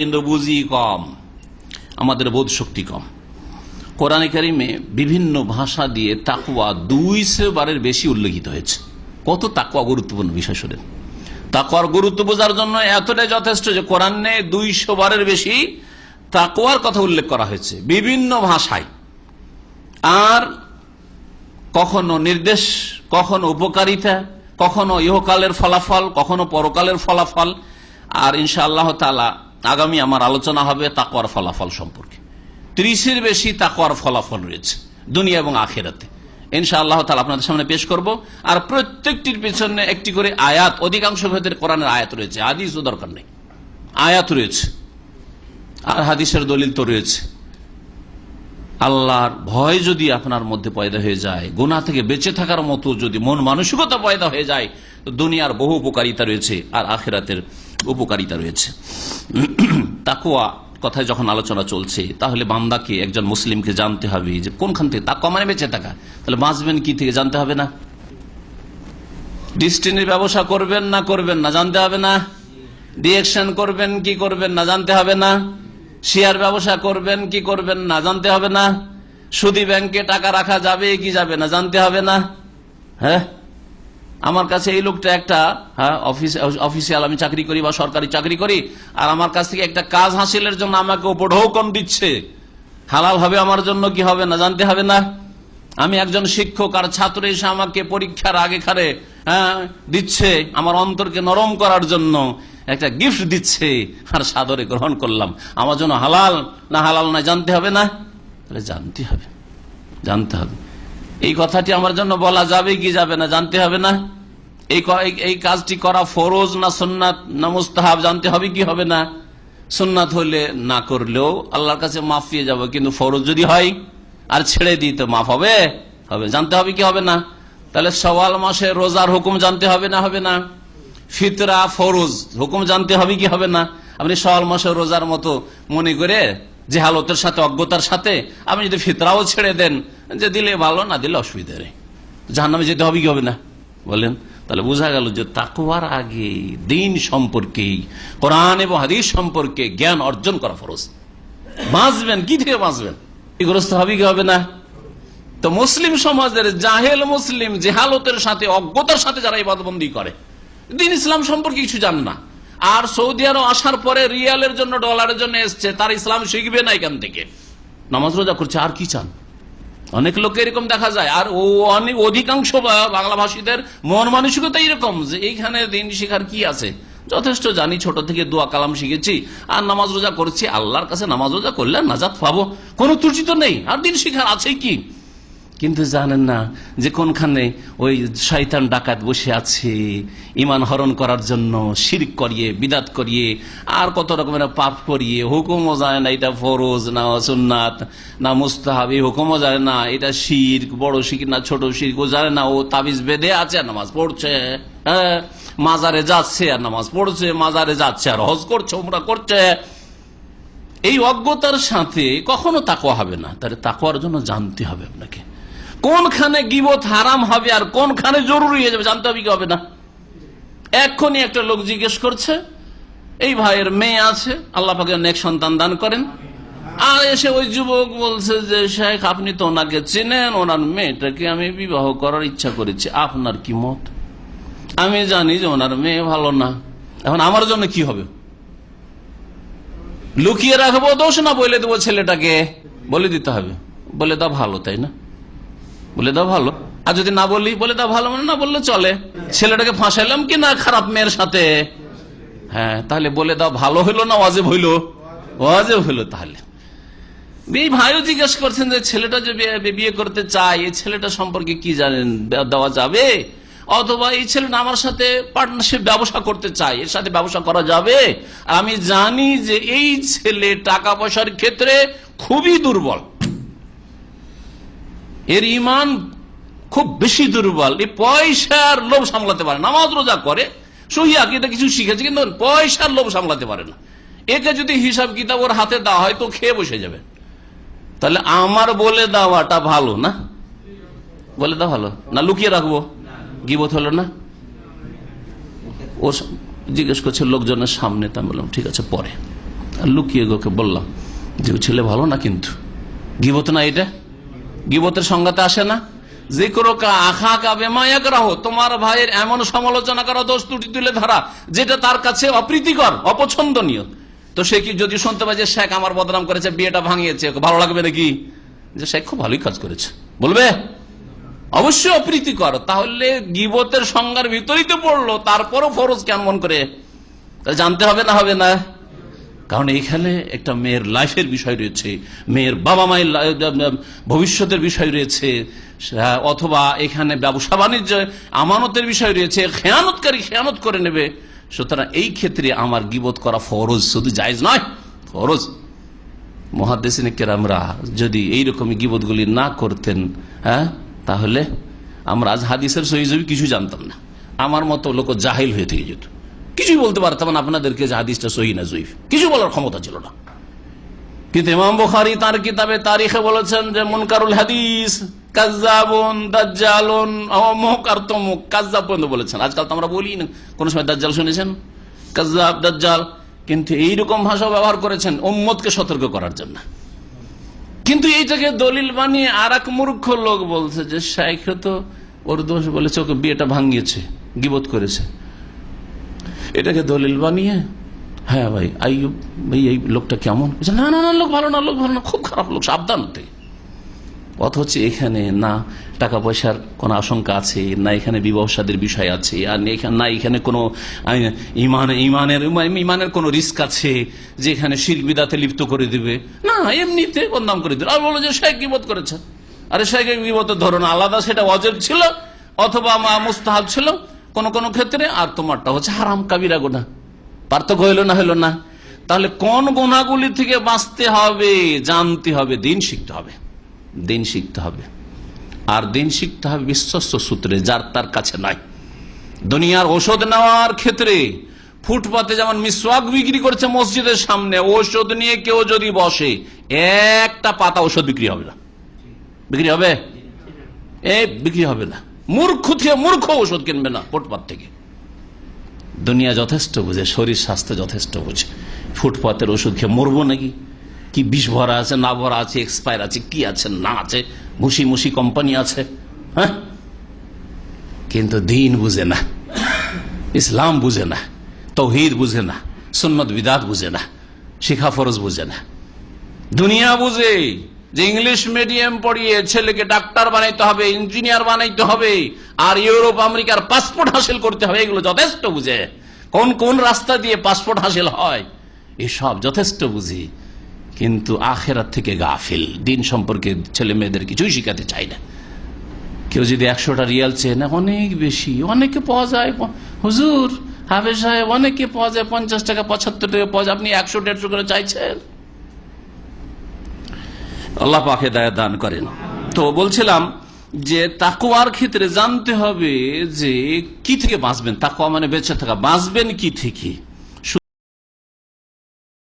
কিন্তু বুঝি কম, আমাদের বোধ শক্তি কম। কোরআনে কারিমে বিভিন্ন ভাষা দিয়ে তাকওয়া 200 বারের বেশি উল্লেখিত হয়েছে। কত তাকওয়া গুরুত্বপূর্ণ বিষয় শুনেন। তাকওয়ার গুরুত্ব বোঝার জন্য এতটাই যথেষ্ট যে কোরআনে 200 বারের বেশি তাকওয়ার কথা উল্লেখ করা হয়েছে বিভিন্ন ভাষায়। আর কখনো নির্দেশ, কখনো উপকারিতা, কখনো ইহকালের ফলাফল, কখনো পরকালের ফলাফল। আর ইনশাআল্লাহ তাআলা আগামী আমার আলোচনা হবে তাকওয়ার ফলাফল সম্পর্কে। 30-এর বেশি তাকওয়ার ফলাফল রয়েছে দুনিয়া এবং আখিরাতে। ইনশাআল্লাহ তাআলা আপনাদের সামনে পেশ করব। আর প্রত্যেকটির পিছনে একটি করে আয়াত, অধিকাংশ ক্ষেত্রে কোরআনের আয়াত রয়েছে, হাদিসও দরকার নেই, আয়াত রয়েছে। আর হাদিসের দলিল তো রয়েছে। আল্লাহর ভয় যদি আপনার মধ্যে পয়দা হয়ে যায়, গুনাহ থেকে বেঁচে থাকার মতো যদি মন মানসিকতা পয়দা হয়ে যায়, তো দুনিয়ার বহু উপকারিতা রয়েছে আর আখিরাতের উপকারিতা রয়েছে। তাকওয়া কথায় যখন আলোচনা চলছে, তাহলে বান্দাকে, একজন মুসলিমকে জানতে হবে যে কোনখান থেকে তাকওয়া মানে বেঁচে থাকা। তাহলে বাঁচবেন কি থেকে জানতে হবে না? ডিস্টিনির ব্যবসা করবেন না করবেন না জানতে হবে না? ডিরেকশন করবেন কি করবেন না জানতে হবে না? শেয়ার ব্যবসা করবেন কি করবেন না জানতে হবে না? সুদী ব্যাংকে টাকা রাখা যাবে কি যাবে না জানতে হবে না? হ্যাঁ, আমার কাছে এই লোকটা একটা অফিসিয়াল, আমি চাকরি করি বা সরকারি চাকরি করি, আর আমার কাছ থেকে একটা কাজ হাসিলের জন্য আমাকে উপঢৌকন দিচ্ছে, হালাল হবে আমার জন্য কি হবে না জানতে হবে না? আমি একজন শিক্ষক, আর ছাত্র এসে আমাকে পরীক্ষার আগে খারে দিচ্ছে আমার অন্তরকে নরম করার জন্য, একটা গিফট দিচ্ছে, আর সাদরে গ্রহণ করলাম, আমার জন্য হালাল না হালাল না জানতে হবে না? তাহলে জানতে হবে, জানতে হবে। এই কথাটি আমার জন্য বলা যাবে কি যাবে না জানতে হবে না? এই কাজটি করা ফরজ না সুন্নাত না মুস্তাহাব জানতে হবে কি হবে না? সুন্নাত হলে না করলেও আল্লাহর কাছে মাফ পেয়ে যাবো, কিন্তু ফরজ যদি হয় আর ছেড়ে দিই তো মাফ হবে? হবে। জানতে হবে কি হবে না? তাহলে শাওয়াল মাসে রোজার হুকুম জানতে হবে না হবে না? ফিতরা ফরজ হুকুম জানতে হবে কি হবে না? আপনি শাওয়াল মাসে রোজার মতো মনে করে জেহালতের সাথে, অজ্ঞতার সাথে আপনি যদি ফিতরাও ছেড়ে দেন, যে দিলে ভালো না দিলে অসুবিধা নেই, জাহান্নামে যেতে হবে কি হবে না বলেন? তাহলে বোঝা গেল যে তাকওয়ার আগে দ্বীন সম্পর্কে, কোরআন এবং হাদিস সম্পর্কে জ্ঞান অর্জন করা ফরজ। বাঁচবেন কি থেকে বাঁচবেন, ক্ষতিগ্রস্ত হবে কি হবে না? তো মুসলিম সমাজের জাহেল মুসলিম, জেহালতের সাথে, অজ্ঞতার সাথে যারা ইবাদতবন্দি করে, দ্বীন ইসলাম সম্পর্কে কিছু জান না, আর সৌদি আরব আসার পরে রিয়ালের জন্য, ডলারের জন্য এসছে, তার ইসলাম শিখবে না এখান থেকে, নামাজ রোজা করছে, আর কি চান? অনেক লোক এরকম দেখা যায়। আর অনেক অধিকাংশ বাংলা ভাষীদের মন মানসিকতা এরকম যে এইখানে দিন শিখার কি আছে, যথেষ্ট জানি, ছোট থেকে দোয়া কালাম শিখেছি আর নামাজ রোজা করছি, আল্লাহর কাছে নামাজ রোজা করলে নাজাত পাবো, কোনো ত্রুটি তো নেই, আর দিন শিখার আছে কি? কিন্তু জানেন না যে কোনখানে ওই শয়তান ডাকাত বসে আছে ইমান হরণ করার জন্য, শিরক করিয়ে, বিদাত করিয়ে, আর কত রকমের পাপ করিয়ে, হুকুমও জানে না এটা ফরজ না সুন্নাত না মুস্তাহাব, এই হুকুমও জানে না এটা শিরক, বড় শিরক না ছোট শিরক ও জানে না, ও তাবিজ বেঁধে আছে আর নামাজ পড়ছে, হ্যাঁ, মাজারে যাচ্ছে আর নামাজ পড়ছে, মাজারে যাচ্ছে আর হজ করছে, উমরা করছে। এই অজ্ঞতার সাথে কখনো তাকওয়া হবে না। তাহলে তাকওয়ার জন্য জানতে হবে আপনাকে কোনখানে গীবত হারাম হবে আর কোনখানে জরুরি হয়ে যাবে জানতে হবে কি হবে না? এক্ষুনি একটা লোক জিজ্ঞেস করছে, এই ভাইয়ের মেয়ে আছে, আল্লাহ পাক নেক সন্তান দান করেন, আর এসে ওই যুবক বলছে যে শেখ আপনি তো ওনাকে চেনেন, ওনার মেয়েটাকে আমি বিবাহ করার ইচ্ছা করেছি, আপনার কি মত? আমি জানি যে ওনার মেয়ে ভালো না, এখন আমার জন্য কি হবে? লুকিয়ে রাখবো দোষ না বলে দেবো ছেলেটাকে? বলে দিতে হবে, বলে দাও ভালো, তাই না? বলে দাও ভালো। আর যদি না বলি, বলে দাও ভালো মানে না বললে চলে। ছেলেটাকে ফাঁসাইলাম কি না খারাপ মেয়ের সাথে? হ্যাঁ, তাহলে বলে দাও ভালো হইলো না ওয়াজিব হইলো? ওয়াজিব হইলো। তাহলে এই ভাইও জিজ্ঞেস করছেন যে ছেলেটা যে বিয়ে করতে চায়, এই ছেলেটা সম্পর্কে কি জানেন, দেওয়া যাবে? অথবা এই ছেলেটা আমার সাথে পার্টনারশিপ ব্যবসা করতে চায়, এর সাথে ব্যবসা করা যাবে? আমি জানি যে এই ছেলে টাকা পয়সার ক্ষেত্রে খুবই দুর্বল, এর ইমান খুব বেশি দুর্বল, এই পয়সার লোভ সামলাতে পারে, নামাজ রোজা করে, সহি আকীদা কিছু শিখেছে, কিন্তু পয়সার লোভ সামলাতে পারে না। একে যদি হিসাব কিতাব ওর হাতে দেওয়া হয় তো খেয়ে বসে যাবে। তাহলে আমার বলে দেওয়াটা ভালো না? বলে দেওয়া ভালো না লুকিয়ে রাখবো? গীবত হলো না? ও জিজ্ঞেস করছে লোকজনের সামনে, তা বললাম ঠিক আছে পরে। লুকিয়ে গোকে বললাম যে ছেলে ভালো না, কিন্তু গিবত না, এটা গিবতের সংজ্ঞাতে আসে না। জিক্রুকা আখাকা বিমা ইয়াকরাহু, তোমার ভাইয়ের এমন সমালোচনা করা, দোষ ত্রুটি তুলে ধরা যেটা তার কাছে অপ্রীতিকর, অপছন্দনীয়। তো সে কি যদি শুনতে পায় যে শেখ আমার বদনাম করেছে, বিয়েটা ভাঙিয়েছে, ভালো লাগবে নাকি? যে শেখ খুব ভালোই কাজ করেছে বলবে? অবশ্যই অপ্রীতিকর। তাহলে গিবতের সংজ্ঞার ভিতরেই তো পড়লো, তারপরও ফরজ কেন মন করে জানতে হবে না? হবে না, কারণ এখানে একটা মেয়ের লাইফের বিষয় রয়েছে, মেয়ের বাবা মায়ের ভবিষ্যতের বিষয় রয়েছে, অথবা এখানে ব্যবসা বাণিজ্য আমানতের বিষয় রয়েছে, খেয়ানতকারী খেয়ানত করে নেবে। সুতরাং এই ক্ষেত্রে আমার গিবত করা ফরজ, শুধু জায়েজ নয়, ফরজ। মুহাদ্দিসিন কেরামরা যদি এইরকমই গিবতগুলি না করতেন, তাহলে আমরা আজ হাদিসের সহিহ কিছু জানতাম না। আমার মতো লোক জাহিল হয়ে থেকে যেত, কিছুই বলতে পারতাম না আপনাদেরকে যে হাদিসটা সহিহ না জয়ীফ, কিছু বলার ক্ষমতা ছিল না। কিন্তু ইমাম বুখারী তার কিতাবে তারিখে বলেছেন যে মুনকারুল হাদিস কাজ্জাবুন দাজ্জালুন অমুক আর তমুক, কাজ্জাব পর্যন্ত বলেছেন। আজকাল তো আমরা বলি না, কোন সময় দাজ্জাল শুনেছেন? কাজ্জাব, দাজ্জাল, কিন্তু এইরকম ভাষা ব্যবহার করেছেন উম্মতকে সতর্ক করার জন্য। কিন্তু এইটাকে দলিল বানিয়ে আর এক মূর্খ লোক বলছে যে শাইখ তো ওর দোষ বলেছে, ওকে বিয়েটা ভাঙিয়েছে, গিবত করেছে, এটাকে দলিল বানিয়ে, হ্যাঁ ভাই আইয়ুব ভাই এই লোকটা কেমন, না না না লোক ভালো না, লোক ভালো না, খুব খারাপ লোক, সাবধান হতে। অথচ এখানে না টাকা পয়সার কোন আশঙ্কা আছে, না এখানে বিবাহ-শাদীর বিষয় আছে, আর না এখানে কোনো ইমানের কোন রিস্ক আছে যে এখানে শিরক বিদআতে লিপ্ত করে দিবে, না এমনিতে বদনাম করে দিবে। আর বলো যে শেখ গীবত করেছে, আরে শেখের গীবতের ধরন আলাদা, সেটা ওয়াজিব ছিল অথবা মুস্তাহাব ছিল কোন কোন ক্ষেত্রে, আর তোমারটা হচ্ছে হারাম কাবিরা গুনাহ। পার্থক্য হইল না? হইল না? তাহলে কোন গুনাহগুলি থেকে বাঁচতে হবে জানতে হবে, দিন শিখতে হবে, দিন শিখতে হবে। আর দিন শিখতে হবে বিশ্বস্ত সূত্রে, যার তার কাছে নাই। দুনিয়ার ঔষধ নেওয়ার ক্ষেত্রে ফুটপাতে যেমন মিসওয়াক বিক্রি করছে মসজিদের সামনে, ঔষধ নিয়ে কেউ যদি বসে, একটা পাতা ঔষধ বিক্রি হবে না। বিক্রি হবে? বিক্রি হবে না। মূর্খ থেকে মূর্খ ঔষধ কিনবে না ফুটপাত থেকে। দুনিয়া যথেষ্ট বুঝে, শরীর স্বাস্থ্য যথেষ্ট বুঝে। ফুটপাতের ওষুধ খেয়ে মরবো নাকি? কি বিষ ভরা আছে, না ভরা আছে, এক্সপায়ার আছে, কি আছে না আছে, মুশি মুশি কোম্পানি আছে, হ্যাঁ। কিন্তু দিন বুঝে না, ইসলাম বুঝে না, তৌহিদ বুঝে না, সুন্নত বিদাত বুঝে না, শিখা ফরজ বুঝে না। দুনিয়া বুঝে যে ইংলিশ মিডিয়াম পড়িয়ে ছেলেকে ডাক্তার বানাইতে হবে, ইঞ্জিনিয়ার বানাইতে হবে, আর ইউরোপ আমেরিকার পাসপোর্ট হাসিল করতে হবে, এগুলো যথেষ্ট বুঝে। কোন কোন রাস্তা দিয়ে পাসপোর্ট হাসিল হয় এসব যথেষ্ট বুঝি, কিন্তু আখেরাত থেকে গাফিল। দিন সম্পর্কে ছেলে মেয়েদের কিছুই শিখাতে চায় না। কেউ যদি 100টা রিয়াল চেয়ে না, অনেক বেশি, অনেকে পাওয়া যায়, হুজুর হাফেজ সাহেব অনেকে পাওয়া যায় 50 টাকা 75 টাকা পাওয়া যায়, আপনি 100-150 করে চাইছেন। আল্লাহ পাক হেদায়েত দান করেন। তো বলছিলাম যে তাকওয়ার ক্ষেত্রে জানতে হবে যে কি থেকে বাঁচবেন। তাকওয়া মানে বেঁচে থাকা, বাঁচবেন কি থেকে।